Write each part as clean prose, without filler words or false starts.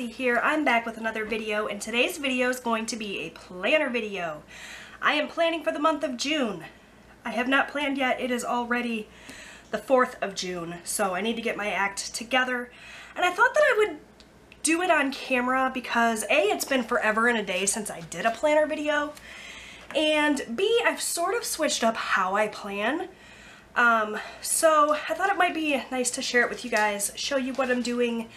Jessie here. I'm back with another video, and today's video is going to be a planner video. I am planning for the month of June. I have not planned yet. It is already the 4th of June, so I need to get my act together. And I thought that I would do it on camera because A, it's been forever and a day since I did a planner video, and B, I've sort of switched up how I plan. So I thought it might be nice to share it with you guys, show you what I'm doing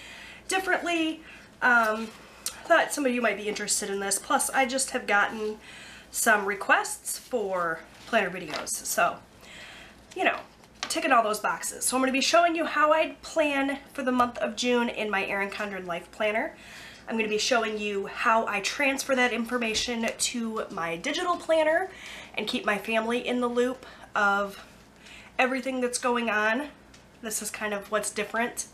differently. Thought some of you might be interested in this. Plus, I just have gotten some requests for planner videos, so, you know, ticking all those boxes. So I'm going to be showing you how I plan for the month of June in my Erin Condren Life Planner. I'm going to be showing you how I transfer that information to my digital planner and keep my family in the loop of everything that's going on. This is kind of what's different.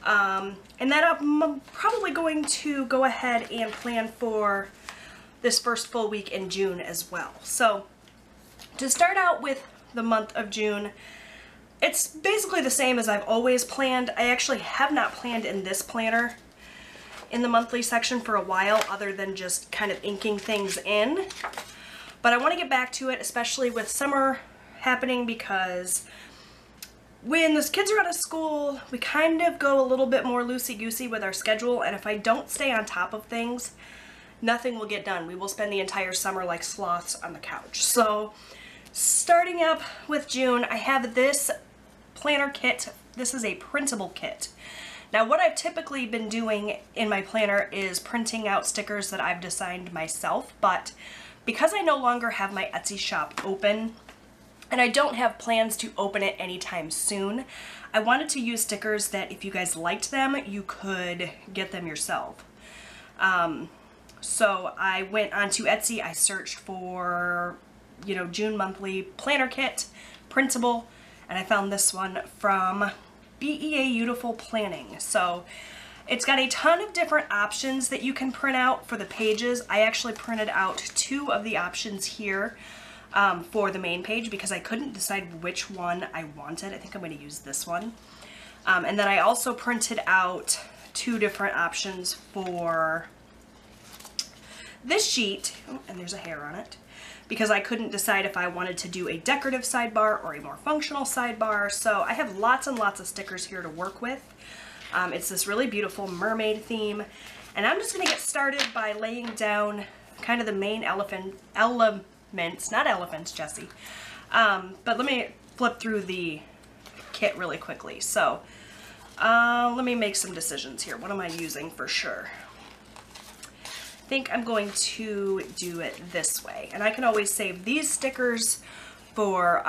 And then I'm probably going to go ahead and plan for this first full week in June as well. So to start out with the month of June, it's basically the same as I've always planned. I actually have not planned in this planner in the monthly section for a while, other than just kind of inking things in. But I want to get back to it, especially with summer happening, because when the kids are out of school, we kind of go a little bit more loosey-goosey with our schedule, and if I don't stay on top of things, nothing will get done. We will spend the entire summer like sloths on the couch. So starting up with June, I have this planner kit. This is a printable kit. Now, what I've typically been doing in my planner is printing out stickers that I've designed myself, but because I no longer have my Etsy shop open, and I don't have plans to open it anytime soon, I wanted to use stickers that if you guys liked them, you could get them yourself. So I went onto Etsy, I searched for, you know, June monthly planner kit, printable, and I found this one from BEA Beautiful Planning. So it's got a ton of different options that you can print out for the pages. I actually printed out 2 of the options here for the main page because I couldn't decide which one I wanted. I think I'm going to use this one. And then I also printed out 2 different options for this sheet, and there's a hair on it, because I couldn't decide if I wanted to do a decorative sidebar or a more functional sidebar. So I have lots and lots of stickers here to work with. It's this really beautiful mermaid theme, and I'm just going to get started by laying down kind of the main elements, not elephants, Jessie. But let me flip through the kit really quickly. So let me make some decisions here. What am I using for sure? I think I'm going to do it this way, and I can always save these stickers for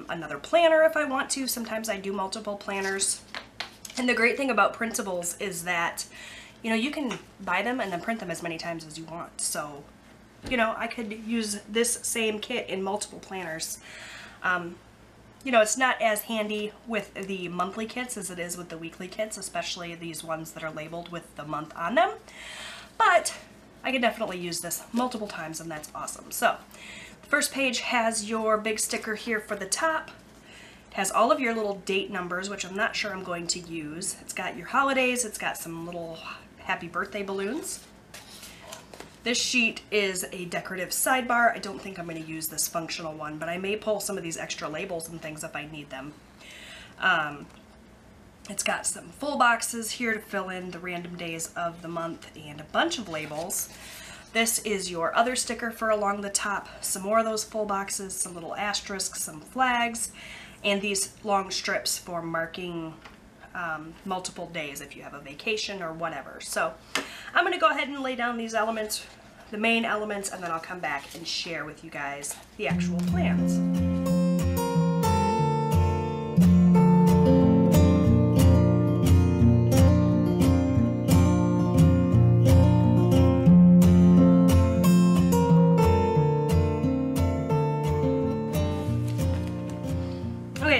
another planner if I want to. Sometimes I do multiple planners, and the great thing about printables is that, you know, you can buy them and then print them as many times as you want. So, you know, I could use this same kit in multiple planners. You know, it's not as handy with the monthly kits as it is with the weekly kits, especially these ones that are labeled with the month on them, but I can definitely use this multiple times, and that's awesome. So the first page has your big sticker here for the top. It has all of your little date numbers, which I'm not sure I'm going to use. It's got your holidays. It's got some little happy birthday balloons. This sheet is a decorative sidebar. I don't think I'm going to use this functional one, but I may pull some of these extra labels and things if I need them. It's got some full boxes here to fill in the random days of the month and a bunch of labels. This is your other sticker for along the top. Some more of those full boxes, some little asterisks, some flags, and these long strips for marking multiple days if you have a vacation or whatever. So I'm going to go ahead and lay down these elements, the main elements, and then I'll come back and share with you guys the actual plans.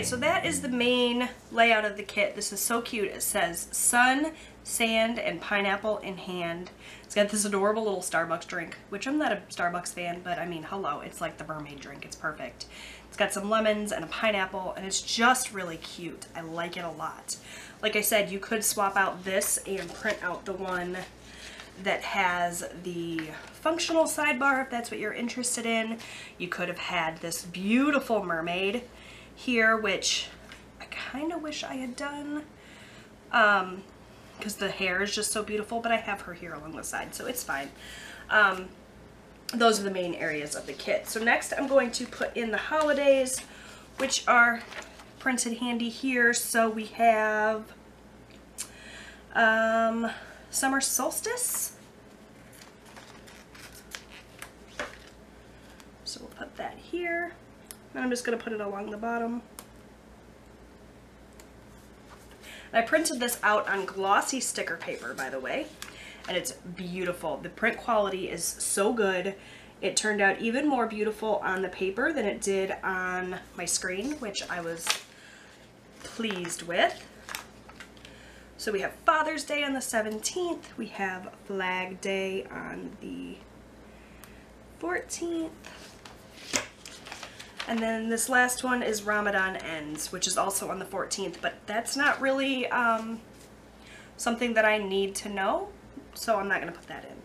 So that is the main layout of the kit. This is so cute. It says sun, sand, and pineapple in hand. It's got this adorable little Starbucks drink, which I'm not a Starbucks fan, but I mean, hello, it's like the mermaid drink. It's perfect. It's got some lemons and a pineapple, and it's just really cute. I like it a lot. Like I said, you could swap out this and print out the one that has the functional sidebar if that's what you're interested in. You could have had this beautiful mermaid here, which I kind of wish I had done because the hair is just so beautiful, but I have her here along the side, so it's fine. Those are the main areas of the kit. So next I'm going to put in the holidays, which are printed handy here. So we have summer solstice. So we'll put that here. And I'm just going to put it along the bottom. And I printed this out on glossy sticker paper, by the way, and it's beautiful. The print quality is so good. It turned out even more beautiful on the paper than it did on my screen, which I was pleased with. So we have Father's Day on the 17th. We have Flag Day on the 14th. And then this last one is Ramadan Ends, which is also on the 14th, but that's not really something that I need to know, so I'm not going to put that in.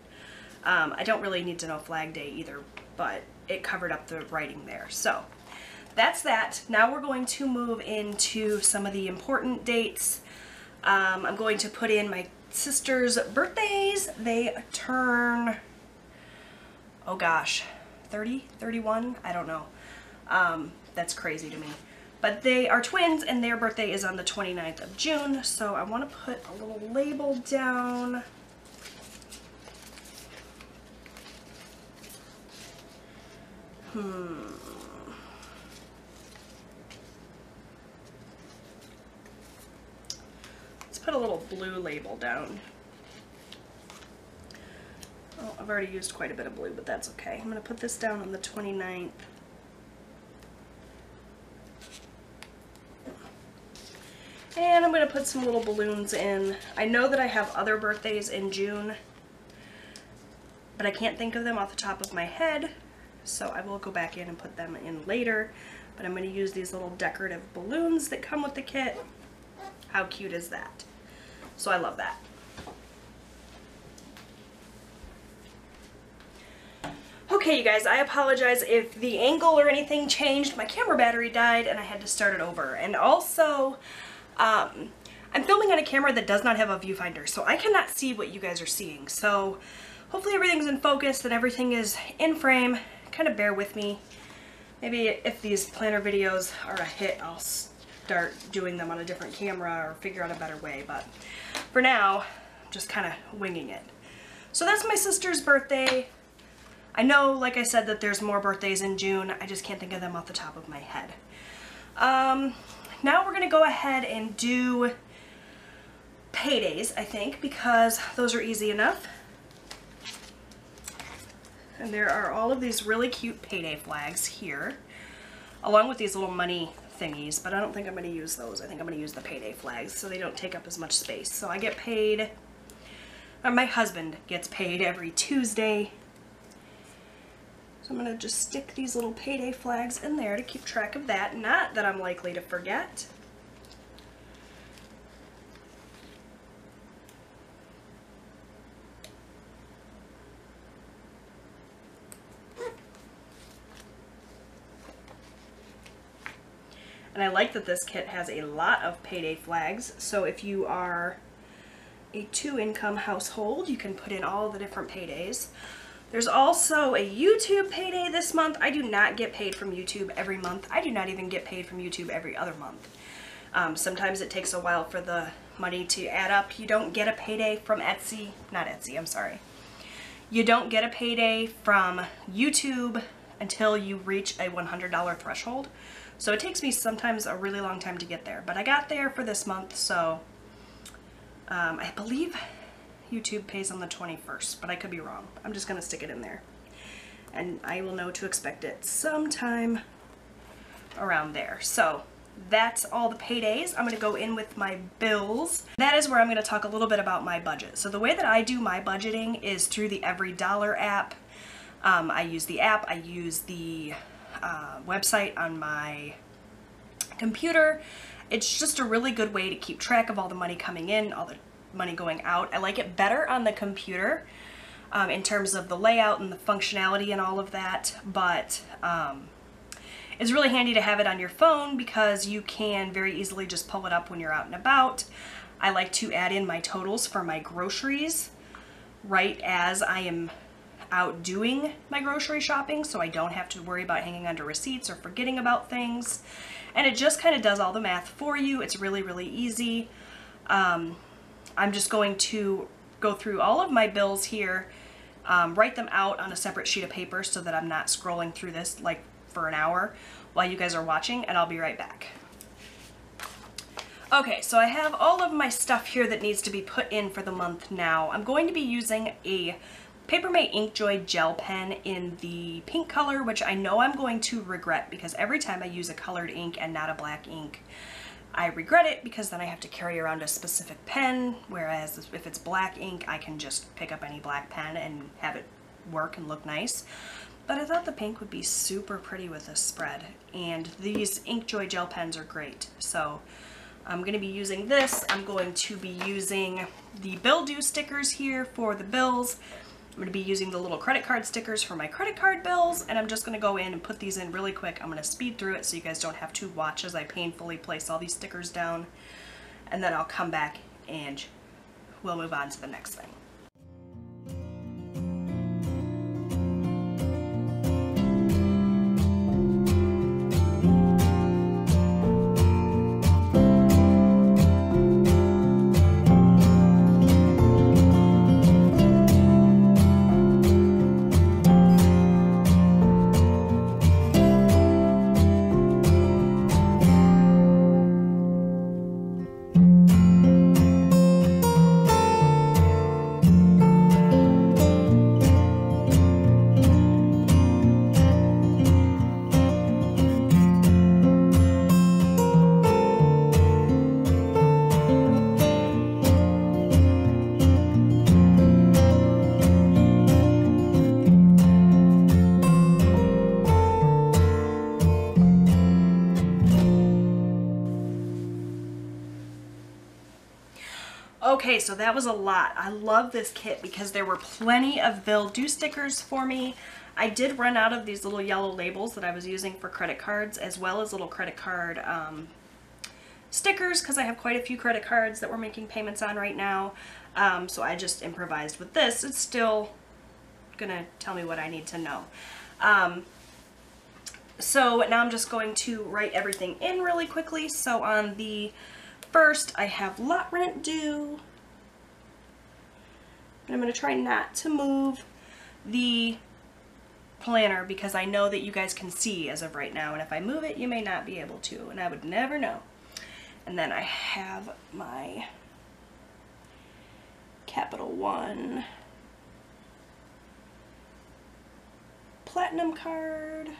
I don't really need to know Flag Day either, but it covered up the writing there. So that's that. Now we're going to move into some of the important dates. I'm going to put in my sister's birthdays. They turn, oh gosh, 30, 31? I don't know. That's crazy to me. But they are twins and their birthday is on the 29th of June, so I want to put a little label down. Let's put a little blue label down. Oh, I've already used quite a bit of blue, but that's okay. I'm going to put this down on the 29th. And I'm going to put some little balloons in. I know that I have other birthdays in June, but I can't think of them off the top of my head, so I will go back in and put them in later. But I'm going to use these little decorative balloons that come with the kit. How cute is that? So I love that. Okay, you guys, I apologize if the angle or anything changed. My camera battery died and I had to start it over. And also, I'm filming on a camera that does not have a viewfinder, so I cannot see what you guys are seeing. So hopefully everything's in focus and everything is in frame. Kind of bear with me. Maybe if these planner videos are a hit, I'll start doing them on a different camera or figure out a better way. But for now, I'm just kind of winging it. So that's my sister's birthday. I know, like I said, that there's more birthdays in June. I just can't think of them off the top of my head. Now we're going to go ahead and do paydays, I think, because those are easy enough. And there are all of these really cute payday flags here, along with these little money thingies, but I don't think I'm going to use those. I think I'm going to use the payday flags so they don't take up as much space. So I get paid, or my husband gets paid every Tuesday. So I'm going to just stick these little payday flags in there to keep track of that. Not that I'm likely to forget. And I like that this kit has a lot of payday flags. So if you are a 2-income household, you can put in all the different paydays. There's also a YouTube payday this month. I do not get paid from YouTube every month. I do not even get paid from YouTube every other month. Sometimes it takes a while for the money to add up. You don't get a payday from Etsy. Not Etsy, I'm sorry. You don't get a payday from YouTube until you reach a $100 threshold. So it takes me sometimes a really long time to get there. But I got there for this month, so I believe YouTube pays on the 21st, but I could be wrong. I'm just going to stick it in there. And I will know to expect it sometime around there. So that's all the paydays. I'm going to go in with my bills. That is where I'm going to talk a little bit about my budget. So the way that I do my budgeting is through the EveryDollar app. I use the app. I use the website on my computer. It's just a really good way to keep track of all the money coming in, all the money going out. I like it better on the computer in terms of the layout and the functionality and all of that, but it's really handy to have it on your phone because you can very easily just pull it up when you're out and about. I like to add in my totals for my groceries right as I am out doing my grocery shopping, so I don't have to worry about hanging under receipts or forgetting about things. And it just kind of does all the math for you. It's really, really easy. I'm just going to go through all of my bills here, write them out on a separate sheet of paper so that I'm not scrolling through this like for an hour while you guys are watching, and I'll be right back. Okay, so I have all of my stuff here that needs to be put in for the month now. I'm going to be using a Papermate Inkjoy gel pen in the pink color, which I know I'm going to regret because every time I use a colored ink and not a black ink, I regret it because then I have to carry around a specific pen, whereas if it's black ink, I can just pick up any black pen and have it work and look nice. But I thought the pink would be super pretty with this spread, and these Inkjoy gel pens are great. So I'm going to be using this. I'm going to be using the bill due stickers here for the bills. I'm going to be using the little credit card stickers for my credit card bills, and I'm just going to go in and put these in really quick. I'm going to speed through it so you guys don't have to watch as I painfully place all these stickers down, and then I'll come back and we'll move on to the next thing. Okay, so that was a lot. I love this kit because there were plenty of bill due stickers for me. I did run out of these little yellow labels that I was using for credit cards, as well as little credit card stickers, because I have quite a few credit cards that we're making payments on right now. So I just improvised with this. It's still gonna tell me what I need to know. So now I'm just going to write everything in really quickly. So on the first, I have lot rent due. And I'm going to try not to move the planner because I know that you guys can see as of right now, and if I move it, you may not be able to, and I would never know. And then I have my Capital One Platinum card.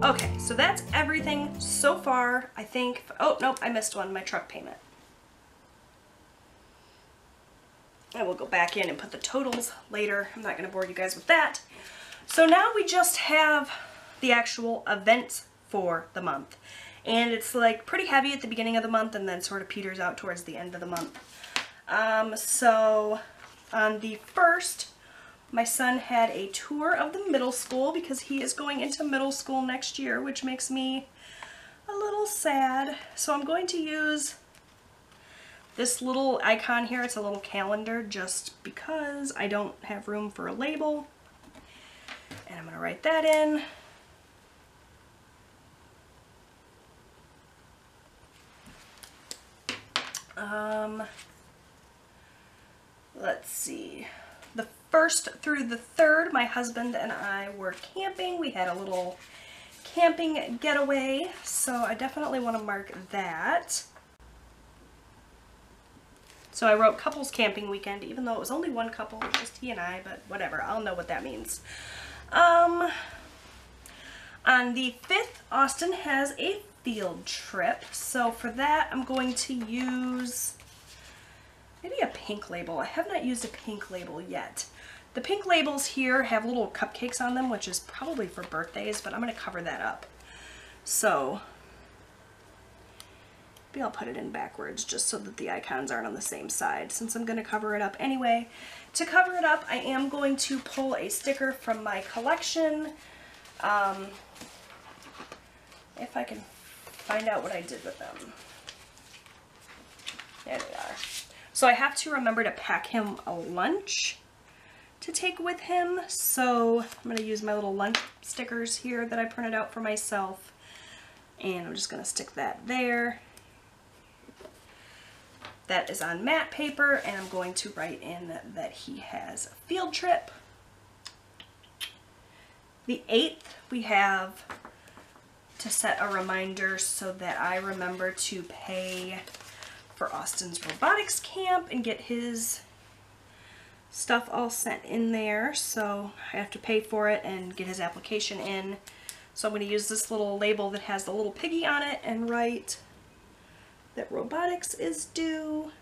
Okay, so that's everything so far, I think. Oh, nope, I missed one, my truck payment. I will go back in and put the totals later. I'm not going to bore you guys with that. So now we just have the actual events for the month. And it's like pretty heavy at the beginning of the month and then sort of peters out towards the end of the month. So on the 1st, my son had a tour of the middle school because he is going into middle school next year, which makes me a little sad. So I'm going to use this little icon here. It's a little calendar just because I don't have room for a label. And I'm going to write that in. Let's see. The 1st through the 3rd, my husband and I were camping. We had a little camping getaway, so I definitely want to mark that. So I wrote couples camping weekend, even though it was only one couple, just he and I, but whatever, I'll know what that means. On On the 5th, Austin has a field trip. So for that, I'm going to use maybe a pink label. I have not used a pink label yet. The pink labels here have little cupcakes on them, which is probably for birthdays, but I'm going to cover that up. So maybe I'll put it in backwards just so that the icons aren't on the same side, since I'm going to cover it up anyway. To cover it up, I am going to pull a sticker from my collection. If I can find out what I did with them. There they are. So I have to remember to pack him a lunch to take with him. So I'm going to use my little lunch stickers here that I printed out for myself. And I'm just going to stick that there. That is on matte paper, and I'm going to write in that he has a field trip. The 8th, we have to set a reminder so that I remember to pay for Austin's robotics camp and get his stuff all sent in there. So I have to pay for it and get his application in. So I'm going to use this little label that has the little piggy on it and write that robotics is due.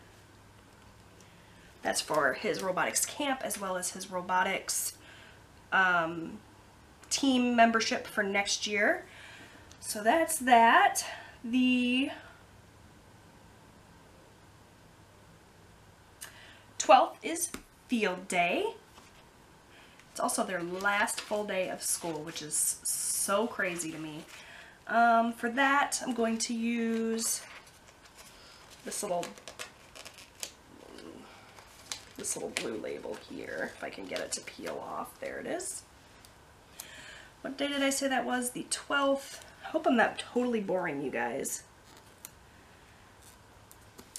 That's for his robotics camp as well as his robotics team membership for next year. So that's that. The 12th is field day. It's also their last full day of school, which is so crazy to me. For that, I'm going to use this little blue label here, if I can get it to peel off. There it is. What day did I say that was? The 12th. I hope I'm not totally boring you guys.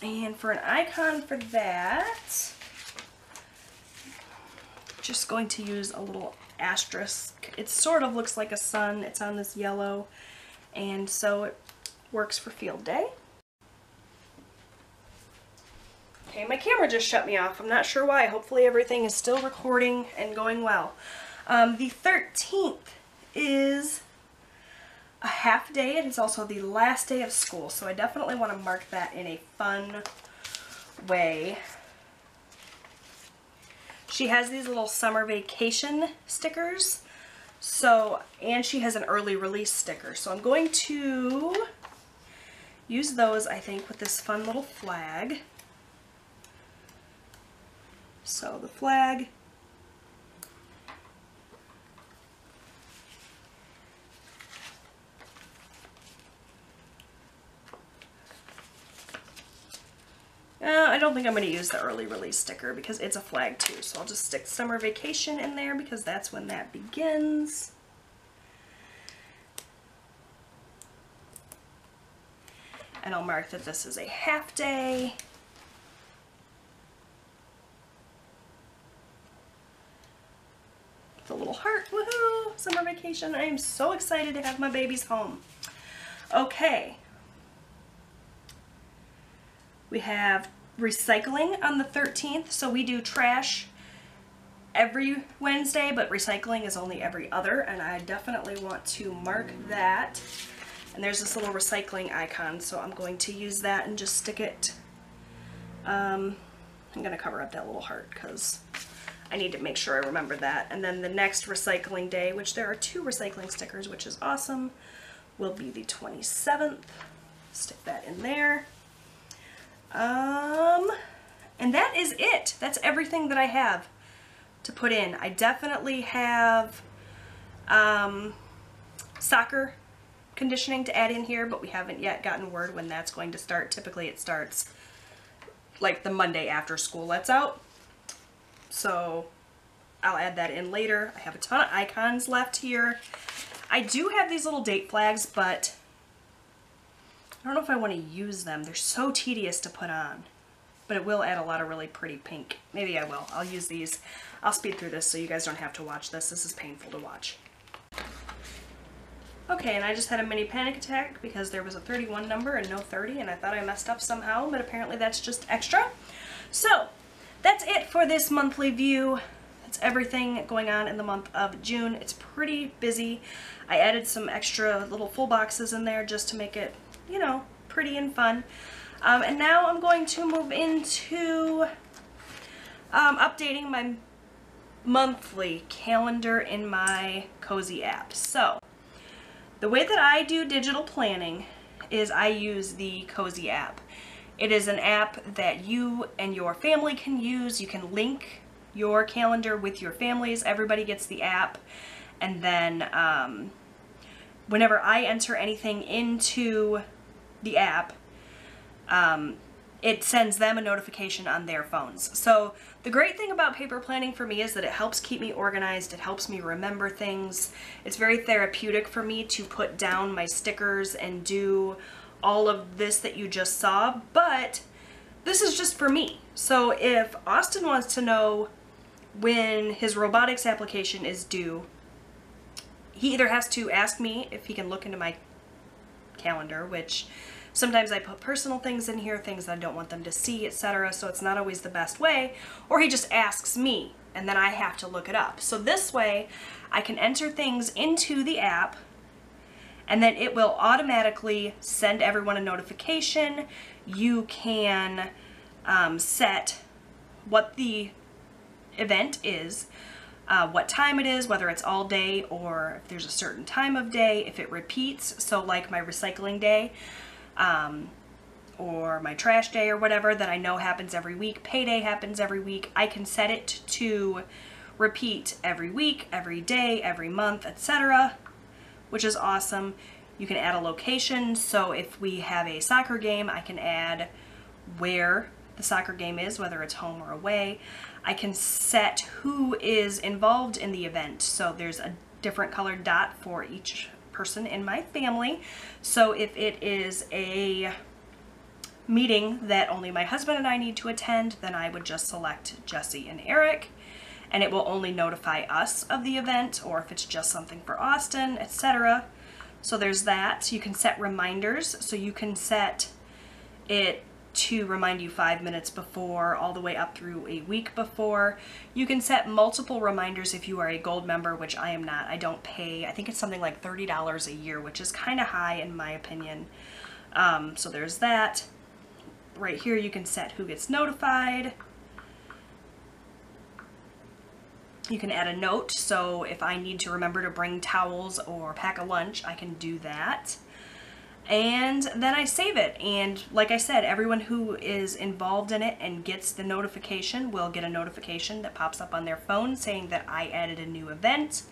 And for an icon for that, just going to use a little asterisk. It sort of looks like a sun. It's on this yellow, and so it works for field day. Okay, my camera just shut me off. I'm not sure why. Hopefully everything is still recording and going well. The 13th is a half day. It is also the last day of school, so I definitely want to mark that in a fun way. She has these little summer vacation stickers, so, and she has an early release sticker, so I'm going to use those, I think, with this fun little flag. So the flag, I don't think I'm going to use the early release sticker because it's a flag too, so I'll just stick summer vacation in there because that's when that begins. And I'll mark that this is a half day. The little heart, woohoo, summer vacation. I am so excited to have my babies home. Okay. We have recycling on the 13th, so we do trash every Wednesday, but recycling is only every other, and I definitely want to mark that. And there's this little recycling icon, so I'm going to use that and just stick it. I'm going to cover up that little heart because I need to make sure I remember that. And then the next recycling day, which there are 2 recycling stickers, which is awesome, will be the 27th. Stick that in there. And that is it. That's everything that I have to put in. I definitely have soccer conditioning to add in here, but we haven't yet gotten word when that's going to start. Typically it starts like the Monday after school lets out. So I'll add that in later. I have a ton of icons left here. I do have these little date flags, but I don't know if I want to use them. They're so tedious to put on, but it will add a lot of really pretty pink. Maybe I will. I'll use these. I'll speed through this so you guys don't have to watch this. This is painful to watch. Okay, and I just had a mini panic attack because there was a 31 number and no 30, and I thought I messed up somehow, but apparently that's just extra. So that's it for this monthly view. That's everything going on in the month of June. It's pretty busy. I added some extra little full boxes in there just to make it, you know, pretty and fun. And now I'm going to move into updating my monthly calendar in my Cozy app. So the way that I do digital planning is I use the Cozy app. It is an app that you and your family can use. You can link your calendar with your families. Everybody gets the app, and then whenever I enter anything into the app, it sends them a notification on their phones. So the great thing about paper planning for me is that it helps keep me organized. It helps me remember things. It's very therapeutic for me to put down my stickers and do all of this that you just saw, but this is just for me. So if Austin wants to know when his robotics application is due, he either has to ask me if he can look into my calendar, which sometimes I put personal things in here, things that I don't want them to see, etc. So it's not always the best way, or he just asks me and then I have to look it up. So this way I can enter things into the app, and then it will automatically send everyone a notification. You can set what the event is, what time it is, whether it's all day or if there's a certain time of day, if it repeats. So like my recycling day or my trash day or whatever that I know happens every week, payday happens every week, I can set it to repeat every week, every day, every month, etc., which is awesome. You can add a location, so if we have a soccer game, I can add where the soccer game is, whether it's home or away. I can set who is involved in the event, so there's a different colored dot for each person in my family. So if it is a meeting that only my husband and I need to attend, then I would just select Jesse and Eric, and it will only notify us of the event, or if it's just something for Austin, etc. So there's that. You can set reminders, so you can set it to remind you 5 minutes before, all the way up through a week before. You can set multiple reminders if you are a gold member, which I am not. I don't pay, I think it's something like $30 a year, which is kind of high in my opinion. So there's that. Right here you can set who gets notified. You can add a note, so if I need to remember to bring towels or pack a lunch, I can do that. And then I save it, and like I said, everyone who is involved in it and gets the notification will get a notification that pops up on their phone saying that I added a new event,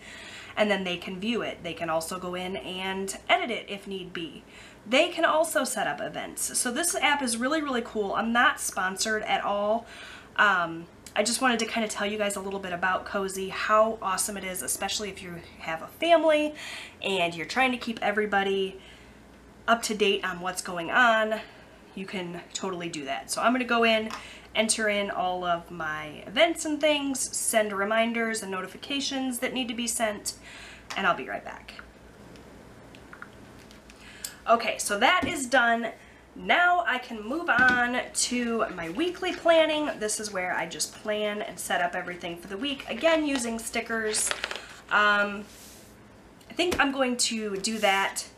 and then they can view it. They can also go in and edit it if need be. They can also set up events. So this app is really, really cool. I'm not sponsored at all. I just wanted to kind of tell you guys a little bit about Cozy, how awesome it is, especially if you have a family and you're trying to keep everybody up to date on what's going on. You can totally do that. So I'm going to go in, enter in all of my events and things, send reminders and notifications that need to be sent, and I'll be right back. Okay, so that is done. Now I can move on to my weekly planning. This is where I just plan and set up everything for the week, again using stickers. I think I'm going to do that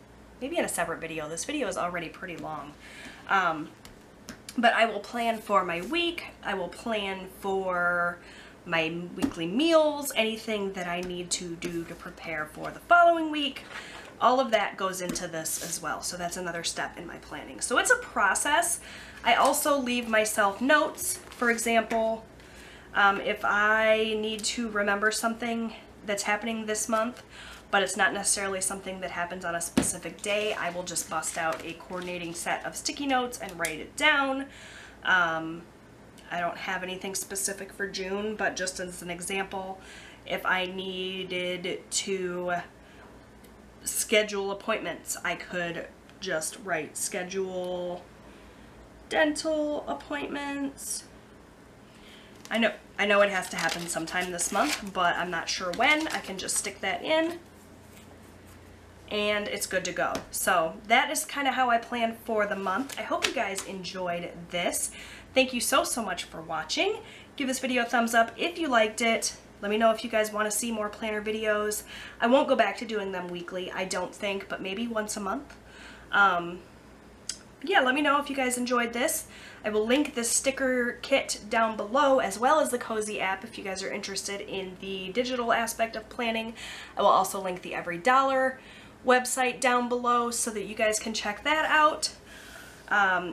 maybe in a separate video. This video is already pretty long. But I will plan for my week. I will plan for my weekly meals, anything that I need to do to prepare for the following week. All of that goes into this as well, so that's another step in my planning. So it's a process. I also leave myself notes. For example, if I need to remember something that's happening this month, but it's not necessarily something that happens on a specific day, I will just bust out a coordinating set of sticky notes and write it down. I don't have anything specific for June, but just as an example, if I needed to schedule appointments, I could just write schedule dental appointments. I know it has to happen sometime this month, but I'm not sure when. I can just stick that in and it's good to go. So that is kind of how I plan for the month. I hope you guys enjoyed this. Thank you so much for watching. Give this video a thumbs up if you liked it. Let me know if you guys want to see more planner videos. I won't go back to doing them weekly, I don't think, but maybe once a month. Yeah, let me know if you guys enjoyed this. I will link the sticker kit down below, as well as the Cozy app if you guys are interested in the digital aspect of planning. I will also link the Every Dollar website down below so that you guys can check that out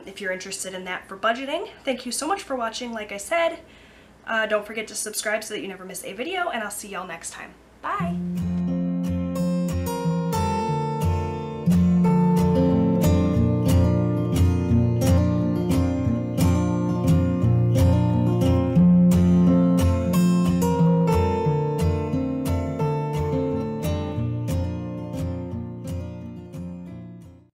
if you're interested in that for budgeting. Thank you so much for watching, like I said. Don't forget to subscribe so that you never miss a video, and I'll see y'all next time. Bye!